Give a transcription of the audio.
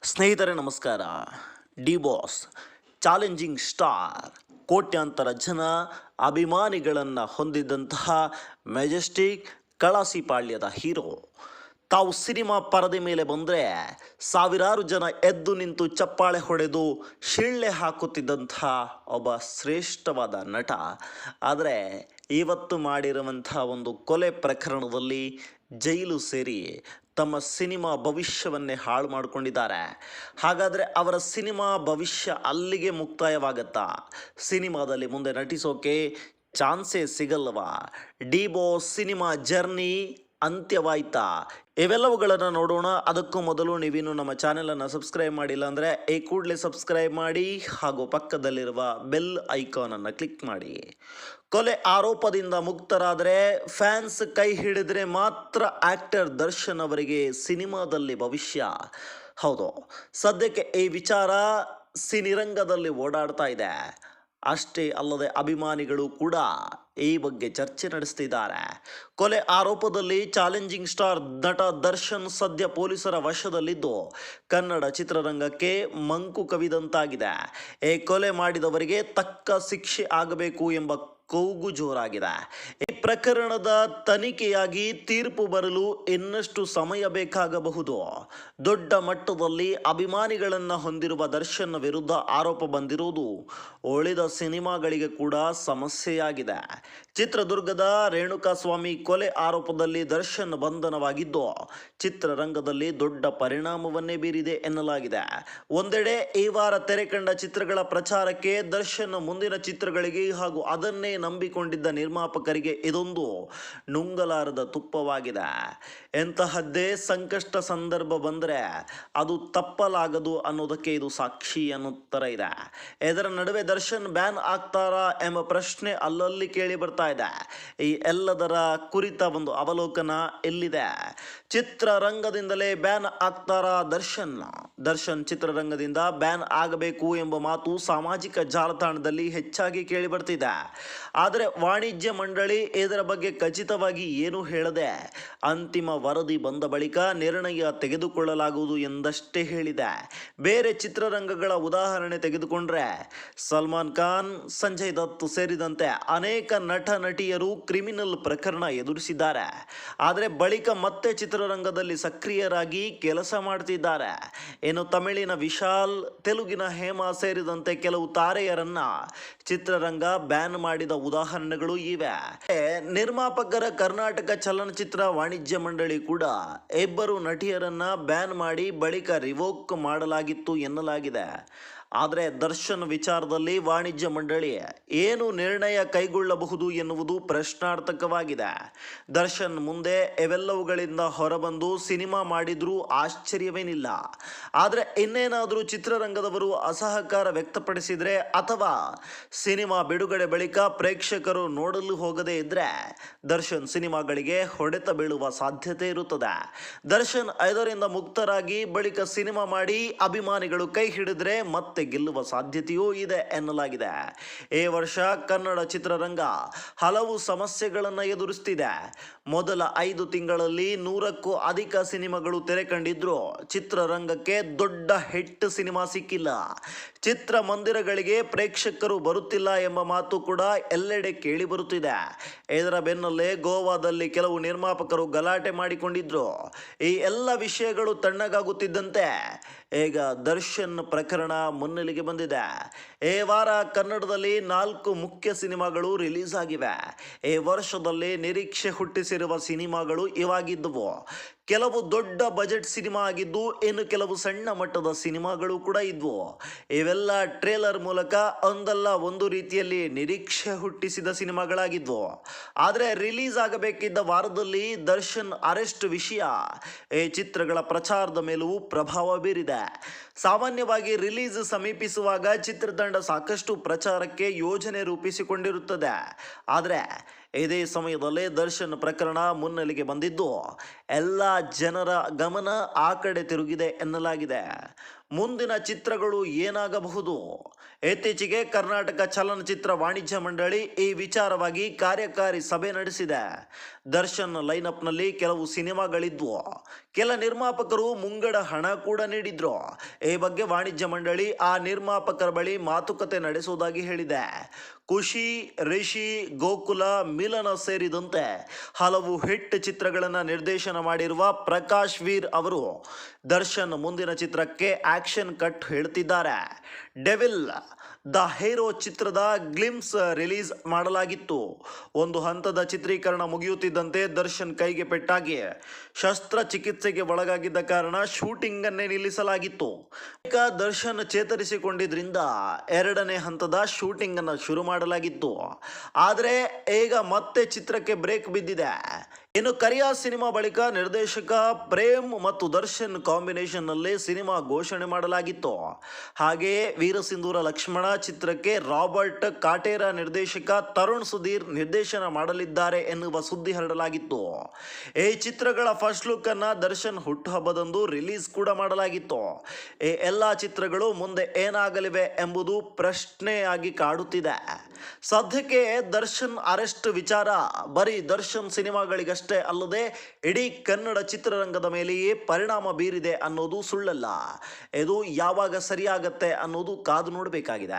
ಸ್ನೇಹಿತರೆ ನಮಸ್ಕಾರ. D boss challenging star, ಕೋಟ್ಯಾಂತರ ಜನ ಅಭಿಮಾನಿಗಳನ್ನು ಹೊಂದಿದ್ದಂತಹ ಮೆಜೆಸ್ಟಿಕ್ ಕಳಸಿಪಾಳ್ಯದ ಹೀರೋ ತಾವು ಸಿನಿಮಾ ಪರದೆ ಮೇಲೆ ಬಂದರೆ ಸಾವಿರಾರು ಜನ ಎದ್ದು ನಿಂತು ಚಪ್ಪಾಳೆ ಹೊಡೆದು ಶಿಳ್ಳೆ ಹಾಕುತ್ತಿದ್ದಂಥ ಒಬ್ಬ ಶ್ರೇಷ್ಠವಾದ ನಟ. ಆದರೆ ಇವತ್ತು ಮಾಡಿರುವಂಥ ಒಂದು ಕೊಲೆ ಪ್ರಕರಣದಲ್ಲಿ ಜೈಲು ಸೇರಿ ತಮ್ಮ ಸಿನಿಮಾ ಭವಿಷ್ಯವನ್ನೇ ಹಾಳು ಮಾಡಿಕೊಂಡಿದ್ದಾರೆ. ಹಾಗಾದರೆ ಅವರ ಸಿನಿಮಾ ಭವಿಷ್ಯ ಅಲ್ಲಿಗೆ ಮುಕ್ತಾಯವಾಗತ್ತಾ? ಸಿನಿಮಾದಲ್ಲಿ ಮುಂದೆ ನಟಿಸೋಕೆ ಚಾನ್ಸೇ ಸಿಗಲ್ವಾ? ಡಿ ಬಾಸ್ ಸಿನಿಮಾ ಜರ್ನಿ ಅಂತ್ಯವಾಯ್ತಾ? ಇವೆಲ್ಲವುಗಳನ್ನು ನೋಡೋಣ. ಅದಕ್ಕೂ ಮೊದಲು ನೀವಿನ್ನು ನಮ್ಮ ಚಾನೆಲನ್ನು ಸಬ್ಸ್ಕ್ರೈಬ್ ಮಾಡಿಲ್ಲ ಅಂದರೆ ಈ ಕೂಡಲೇ ಸಬ್ಸ್ಕ್ರೈಬ್ ಮಾಡಿ ಹಾಗೂ ಪಕ್ಕದಲ್ಲಿರುವ ಬೆಲ್ ಐಕಾನನ್ನು ಕ್ಲಿಕ್ ಮಾಡಿ. ಕೊಲೆ ಆರೋಪದಿಂದ ಮುಕ್ತರಾದರೆ ಫ್ಯಾನ್ಸ್ ಕೈ ಹಿಡಿದ್ರೆ ಮಾತ್ರ ಆಕ್ಟರ್ ದರ್ಶನ್ ಅವರಿಗೆ ಸಿನಿಮಾದಲ್ಲಿ ಭವಿಷ್ಯ. ಹೌದು, ಸದ್ಯಕ್ಕೆ ಈ ವಿಚಾರ ಸಿನಿರಂಗದಲ್ಲಿ ಓಡಾಡ್ತಾ ಇದೆ. ಅಷ್ಟೇ ಅಲ್ಲದೆ ಅಭಿಮಾನಿಗಳು ಕೂಡ ಈ ಬಗ್ಗೆ ಚರ್ಚೆ ನಡೆಸ್ತಿದ್ದಾರೆ. ಕೊಲೆ ಆರೋಪದಲ್ಲಿ ಚಾಲೆಂಜಿಂಗ್ ಸ್ಟಾರ್ ನಟ ದರ್ಶನ್ ಸದ್ಯ ಪೊಲೀಸರ ವಶದಲ್ಲಿದ್ದು ಕನ್ನಡ ಚಿತ್ರರಂಗಕ್ಕೆ ಮಂಕು ಕವಿದಂತಾಗಿದೆ. ಈ ಕೊಲೆ ಮಾಡಿದವರಿಗೆ ತಕ್ಕ ಶಿಕ್ಷೆ ಆಗಬೇಕು ಎಂಬ ಕೂಗು ಜೋರಾಗಿದೆ. ಈ ಪ್ರಕರಣದ ತನಿಖೆಯಾಗಿ ತೀರ್ಪು ಬರಲು ಇನ್ನಷ್ಟು ಸಮಯ ಬೇಕಾಗಬಹುದು. ದೊಡ್ಡ ಮಟ್ಟದಲ್ಲಿ ಅಭಿಮಾನಿಗಳನ್ನು ಹೊಂದಿರುವ ದರ್ಶನ್ ವಿರುದ್ಧ ಆರೋಪ ಬಂದಿರುವುದು ಉಳಿದ ಸಿನಿಮಾಗಳಿಗೆ ಕೂಡ ಸಮಸ್ಯೆಯಾಗಿದೆ. ಚಿತ್ರದುರ್ಗದ ರೇಣುಕಾಸ್ವಾಮಿ ಕೊಲೆ ಆರೋಪದಲ್ಲಿ ದರ್ಶನ್ ಬಂಧನವಾಗಿದ್ದು ಚಿತ್ರರಂಗದಲ್ಲಿ ದೊಡ್ಡ ಪರಿಣಾಮವನ್ನೇ ಬೀರಿದೆ ಎನ್ನಲಾಗಿದೆ. ಒಂದೆಡೆ ಈ ವಾರ ತೆರೆ ಕಂಡ ಚಿತ್ರಗಳ ಪ್ರಚಾರಕ್ಕೆ ದರ್ಶನ್ ಮುಂದಿನ ಚಿತ್ರಗಳಿಗೆ ಹಾಗೂ ಅದನ್ನೇ ನಂಬಿಕೊಂಡಿದ್ದ ನಿರ್ಮಾಪಕರಿಗೆ ಇದೊಂದು ನುಂಗಲಾರದ ತುಪ್ಪವಾಗಿದೆ. ಎಂತಹದ್ದೇ ಸಂಕಷ್ಟ ಸಂದರ್ಭ ಬಂದರೆ ಅದು ತಪ್ಪಲಾಗದು ಅನ್ನೋದಕ್ಕೆ ಇದು ಸಾಕ್ಷಿ ಅನ್ನುತ್ತರ ಇದೆ. ಇದರ ನಡುವೆ ದರ್ಶನ್ ಬ್ಯಾನ್ ಆಗ್ತಾರಾ ಎಂಬ ಪ್ರಶ್ನೆ ಅಲ್ಲಲ್ಲಿ ಕೇಳಿ ಬರ್ತಾ ಇದೆ. ಈ ಎಲ್ಲದರ ಕುರಿತ ಒಂದು ಅವಲೋಕನ ಎಲ್ಲಿದೆ? ಚಿತ್ರರಂಗದಿಂದಲೇ ಬ್ಯಾನ್ ಆಗ್ತಾರಾ ದರ್ಶನ್ ಚಿತ್ರರಂಗದಿಂದ ಬ್ಯಾನ್ ಆಗಬೇಕು ಎಂಬ ಮಾತು ಸಾಮಾಜಿಕ ಜಾಲತಾಣದಲ್ಲಿ ಹೆಚ್ಚಾಗಿ ಕೇಳಿ ಬರ್ತಿದೆ. ಆದರೆ ವಾಣಿಜ್ಯ ಮಂಡಳಿ ಇದರ ಬಗ್ಗೆ ಖಚಿತವಾಗಿ ಏನು ಹೇಳದೆ ಅಂತಿಮ ವರದಿ ಬಂದ ಬಳಿಕ ನಿರ್ಣಯ ತೆಗೆದುಕೊಳ್ಳಲಾಗುವುದು ಎಂದಷ್ಟೇ ಹೇಳಿದೆ. ಬೇರೆ ಚಿತ್ರರಂಗಗಳ ಉದಾಹರಣೆ ತೆಗೆದುಕೊಂಡ್ರೆ ಸಲ್ಮಾನ್ ಖಾನ್, ಸಂಜಯ್ ದತ್ ಸೇರಿದಂತೆ ಅನೇಕ ನಟ ನಟಿಯರು ಕ್ರಿಮಿನಲ್ ಪ್ರಕರಣ ಎದುರಿಸಿದ್ದಾರೆ. ಆದರೆ ಬಳಿಕ ಮತ್ತೆ ಚಿತ್ರರಂಗದಲ್ಲಿ ಸಕ್ರಿಯರಾಗಿ ಕೆಲಸ ಮಾಡ್ತಿದ್ದಾರೆ. ಇನ್ನು ತಮಿಳಿನ ವಿಶಾಲ್, ತೆಲುಗಿನ ಹೇಮಾ ಸೇರಿದಂತೆ ಕೆಲವು ತಾರೆಯರನ್ನ ಚಿತ್ರರಂಗ ಬ್ಯಾನ್ ಮಾಡಿದ ಉದಾಹರಣೆಗಳು ಇವೆ. ನಿರ್ಮಾಪಕರ ಕರ್ನಾಟಕ ಚಲನಚಿತ್ರ ವಾಣಿಜ್ಯ ಮಂಡಳಿ ಕೂಡ ಇಬ್ಬರು ನಟಿಯರನ್ನ ಬ್ಯಾನ್ ಮಾಡಿ ಬಳಿಕ ರಿವೋಕ್ ಮಾಡಲಾಗಿತ್ತು ಎನ್ನಲಾಗಿದೆ. ಆದರೆ ದರ್ಶನ್ ವಿಚಾರದಲ್ಲಿ ವಾಣಿಜ್ಯ ಮಂಡಳಿ ಏನು ನಿರ್ಣಯ ಕೈಗೊಳ್ಳಬಹುದು ಎನ್ನುವುದು ಪ್ರಶ್ನಾರ್ಥಕವಾಗಿದೆ. ದರ್ಶನ್ ಮುಂದೆ ಇವೆಲ್ಲವುಗಳಿಂದ ಹೊರಬಂದು ಸಿನಿಮಾ ಮಾಡಿದ್ರೂ ಆಶ್ಚರ್ಯವೇನಿಲ್ಲ. ಆದರೆ ಇನ್ನೇನಾದರೂ ಚಿತ್ರರಂಗದವರು ಅಸಹಕಾರ ವ್ಯಕ್ತಪಡಿಸಿದರೆ ಅಥವಾ ಸಿನಿಮಾ ಬಿಡುಗಡೆ ಬಳಿಕ ಪ್ರೇಕ್ಷಕರು ನೋಡಲು ಹೋಗದೇ ಇದ್ದರೆ ದರ್ಶನ್ ಸಿನಿಮಾಗಳಿಗೆ ಹೊಡೆತ ಬೀಳುವ ಸಾಧ್ಯತೆ ಇರುತ್ತದೆ. ದರ್ಶನ್ ಇದರಿಂದ ಮುಕ್ತರಾಗಿ ಬಳಿಕ ಸಿನಿಮಾ ಮಾಡಿ ಅಭಿಮಾನಿಗಳು ಕೈ ಹಿಡಿದ್ರೆ ಮತ್ತೆ ಗೆಲ್ಲುವ ಸಾಧ್ಯತೆಯೂ ಇದೆ ಎನ್ನಲಾಗಿದೆ. ಈ ವರ್ಷ ಕನ್ನಡ ಚಿತ್ರರಂಗ ಹಲವು ಸಮಸ್ಯೆಗಳನ್ನು ಎದುರಿಸುತ್ತಿದೆ. ಮೊದಲ 5 ತಿಂಗಳಲ್ಲಿ 100ಕ್ಕೂ ಅಧಿಕ ಸಿನಿಮಾಗಳು ತೆರೆ ಕಂಡಿದ್ರು ಚಿತ್ರರಂಗಕ್ಕೆ ದೊಡ್ಡ ಹಿಟ್ ಸಿನಿಮಾ ಸಿಕ್ಕಿಲ್ಲ. ಚಿತ್ರಮಂದಿರಗಳಿಗೆ ಪ್ರೇಕ್ಷಕರು ಬರುತ್ತಿಲ್ಲ ಎಂಬ ಮಾತು ಕೂಡ ಎಲ್ಲೆಡೆ ಕೇಳಿ ಬರುತ್ತಿದೆ. ಇದರ ಬೆನ್ನಲ್ಲೇ ಗೋವಾದಲ್ಲಿ ಕೆಲವು ನಿರ್ಮಾಪಕರು ಗಲಾಟೆ ಮಾಡಿಕೊಂಡಿದ್ರು. ಈ ಎಲ್ಲ ವಿಷಯಗಳು ತಣ್ಣಗಾಗುತ್ತಿದ್ದಂತೆ ಈಗ ದರ್ಶನ್ ಪ್ರಕರಣ ಮುನ್ನೆಲೆಗೆ ಬಂದಿದೆ. ಈ ವಾರ ಕನ್ನಡದಲ್ಲಿ 4 ಮುಖ್ಯ ಸಿನಿಮಾಗಳು ರಿಲೀಸ್ ಆಗಿವೆ. ಈ ವರ್ಷದಲ್ಲಿ ನಿರೀಕ್ಷೆ ಹುಟ್ಟಿಸಿರುವ ಸಿನಿಮಾಗಳು ಇವಾಗಿದ್ದವು. ಕೆಲವು ದೊಡ್ಡ ಬಜೆಟ್ ಸಿನಿಮಾ ಆಗಿದ್ದು ಇನ್ನು ಕೆಲವು ಸಣ್ಣ ಮಟ್ಟದ ಸಿನಿಮಾಗಳು ಕೂಡ ಇದ್ವು. ಇವೆಲ್ಲ ಟ್ರೇಲರ್ ಮೂಲಕ ಒಂದಲ್ಲ ಒಂದು ರೀತಿಯಲ್ಲಿ ನಿರೀಕ್ಷೆ ಹುಟ್ಟಿಸಿದ ಸಿನಿಮಾಗಳಾಗಿದ್ವು. ಆದರೆ ರಿಲೀಸ್ ಆಗಬೇಕಿದ್ದ ವಾರದಲ್ಲಿ ದರ್ಶನ್ ಅರೆಸ್ಟ್ ವಿಷಯ ಈ ಚಿತ್ರಗಳ ಪ್ರಚಾರದ ಮೇಲೂ ಪ್ರಭಾವ ಬೀರಿದೆ. ಸಾಮಾನ್ಯವಾಗಿ ರಿಲೀಸ್ ಸಮೀಪಿಸುವಾಗ ಚಿತ್ರತಂಡ ಸಾಕಷ್ಟು ಪ್ರಚಾರಕ್ಕೆ ಯೋಜನೆ ರೂಪಿಸಿಕೊಂಡಿರುತ್ತದೆ. ಆದರೆ ಇದೇ ಸಮಯದಲ್ಲೇ ದರ್ಶನ್ ಪ್ರಕರಣ ಮುನ್ನೆಲೆಗೆ ಬಂದಿದ್ದು ಎಲ್ಲ ಜನರ ಗಮನ ಆ ಕಡೆ ತಿರುಗಿದೆ ಎನ್ನಲಾಗಿದೆ. ಮುಂದಿನ ಚಿತ್ರಗಳು ಏನಾಗಬಹುದು? ಇತ್ತೀಚೆಗೆ ಕರ್ನಾಟಕ ಚಲನಚಿತ್ರ ವಾಣಿಜ್ಯ ಮಂಡಳಿ ಈ ವಿಚಾರವಾಗಿ ಕಾರ್ಯಕಾರಿ ಸಭೆ ನಡೆಸಿದೆ. ದರ್ಶನ್ ಲೈನಪ್ನಲ್ಲಿ ಕೆಲವು ಸಿನಿಮಾಗಳಿದ್ವು. ಕೆಲ ನಿರ್ಮಾಪಕರು ಮುಂಗಡ ಹಣ ಕೂಡ ನೀಡಿದ್ರು. ಈ ಬಗ್ಗೆ ವಾಣಿಜ್ಯ ಮಂಡಳಿ ಆ ನಿರ್ಮಾಪಕರ ಬಳಿ ಮಾತುಕತೆ ನಡೆಸುವುದಾಗಿ ಹೇಳಿದೆ. ಖುಷಿ, ರಿಷಿ, ಗೋಕುಲ, ಮಿಲನ ಸೇರಿದಂತೆ ಹಲವು ಹಿಟ್ ಚಿತ್ರಗಳನ್ನು ನಿರ್ದೇಶನ ಮಾಡಿರುವ ಪ್ರಕಾಶ್ ವೀರ್ ಅವರು ದರ್ಶನ್ ಮುಂದಿನ ಚಿತ್ರಕ್ಕೆ ಆಕ್ಷನ್ ಕಟ್ ಹೇಳ್ತಿದ್ದಾರೆ. ಡೆವಿಲ್ ದ ಹೀರೋ ಚಿತ್ರದ ಗ್ಲಿಮ್ಸ್ ರಿಲೀಸ್ ಮಾಡಲಾಗಿತ್ತು. ಒಂದು ಹಂತದ ಚಿತ್ರೀಕರಣ ಮುಗಿಯುತ್ತಿದ್ದಂತೆ ದರ್ಶನ್ ಕೈಗೆ ಪೆಟ್ಟಾಗಿ ಶಸ್ತ್ರಚಿಕಿತ್ಸೆಗೆ ಒಳಗಾಗಿದ್ದ ಕಾರಣ ಶೂಟಿಂಗ್ ಅನ್ನೇ ನಿಲ್ಲಿಸಲಾಗಿತ್ತು. ಈಗ ದರ್ಶನ್ ಚೇತರಿಸಿಕೊಂಡಿದ್ರಿಂದ ಎರಡನೇ ಹಂತದ ಶೂಟಿಂಗ್ ಅನ್ನು ಶುರು ಮಾಡಲಾಗಿತ್ತು. ಆದರೆ ಈಗ ಮತ್ತೆ ಚಿತ್ರಕ್ಕೆ ಬ್ರೇಕ್ ಬಿದ್ದಿದೆ. ಇನ್ನು ಕರಿಯಾ ಸಿನಿಮಾ ಬಳಿಕ ನಿರ್ದೇಶಕ ಪ್ರೇಮ್ ಮತ್ತು ದರ್ಶನ್ ಕಾಂಬಿನೇಷನ್ ನಲ್ಲಿ ಸಿನಿಮಾ ಘೋಷಣೆ ಮಾಡಲಾಗಿತ್ತು. ಹಾಗೆಯೇ ವೀರಸಿಂಧೂರ ಲಕ್ಷ್ಮಣ ಚಿತ್ರಕ್ಕೆ ರಾಬರ್ಟ್ ಕಾಟೇರ ನಿರ್ದೇಶಕ ತರುಣ್ ಸುಧೀರ್ ನಿರ್ದೇಶನ ಮಾಡಲಿದ್ದಾರೆ ಎನ್ನುವ ಸುದ್ದಿ ಹರಡಲಾಗಿತ್ತು. ಈ ಚಿತ್ರಗಳ ಫಸ್ಟ್ ಲುಕ್ ಅನ್ನ ದರ್ಶನ್ ಹುಟ್ಟುಹಬ್ಬದಂದು ರಿಲೀಸ್ ಕೂಡ ಮಾಡಲಾಗಿತ್ತು. ಈ ಎಲ್ಲಾ ಚಿತ್ರಗಳು ಮುಂದೆ ಏನಾಗಲಿವೆ ಎಂಬುದು ಪ್ರಶ್ನೆಯಾಗಿ ಕಾಡುತ್ತಿದೆ. ಸದ್ಯಕ್ಕೆ ದರ್ಶನ್ ಅರೆಸ್ಟ್ ವಿಚಾರ ಬರೀ ದರ್ಶನ್ ಸಿನಿಮಾಗಳಿಗಷ್ಟೇ ಅಲ್ಲದೆ ಇಡೀ ಕನ್ನಡ ಚಿತ್ರರಂಗದ ಮೇಲೆಯೇ ಪರಿಣಾಮ ಬೀರಿದೆ ಅನ್ನೋದು ಸುಳ್ಳಲ್ಲ. ಇದು ಯಾವಾಗ ಸರಿಯಾಗತ್ತೆ ಅನ್ನೋದು ಕಾದು ನೋಡಬೇಕಾಗಿದೆ.